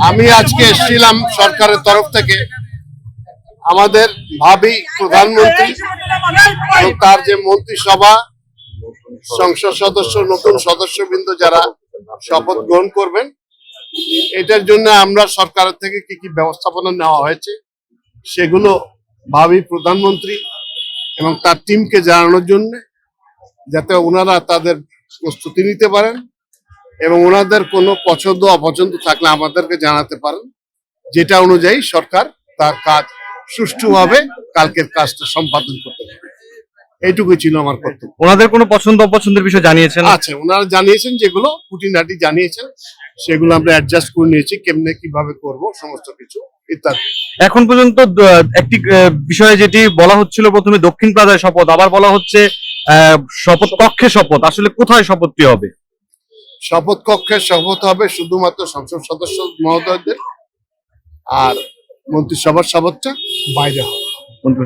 আমি আজকে এসেছিলাম সরকারের তরফ থেকে আমাদের ভাবি প্রধানমন্ত্রী এবং তার যে মন্ত্রিসভা সংসদ সদস্য নতুন সদস্যবৃন্দ যারা শপথ গ্রহণ করবেন, এটার জন্য আমরা সরকারের থেকে কি কি ব্যবস্থাপনা নেওয়া হয়েছে সেগুলো ভাবি প্রধানমন্ত্রী এবং তার টিমকে জানানোর জন্য, যাতে ওনারা তাদের প্রস্তুতি নিতে পারেন এবং ওনাদের কোনো পছন্দ অপছন্দ থাকলে আমাদেরকে জানাতে পারেন, যেটা অনুযায়ী সরকার তার কাজ সুষ্ঠুভাবে কালকের কাজটা সম্পাদন করতে পারে। এইটুকুই ছিল আমার কর্তব্য। ওনাদের কোনো পছন্দ অপছন্দের বিষয় জানিয়েছেন? আচ্ছা, ওনারা জানিয়েছেন, যেগুলো খুঁটিনাটি জানিয়েছেন সেগুলো আমরা অ্যাডজাস্ট করে নিয়েছি, কেমনে কিভাবে করব সমস্ত কিছু ইত্যাদি। এখন পর্যন্ত একটি বিষয়ে যেটি বলা হচ্ছিল, প্রথমে দক্ষিণ প্লাজায় শপথ, আবার বলা হচ্ছে শপথ কক্ষে শপথ। আসলে কোথায় শপথটি হবে? শপথ কক্ষে শপথ হবে শুধুমাত্র সংসদ সদস্য মহোদয়দের, আর মন্ত্রিসভার শপথটা বাইরে হবে।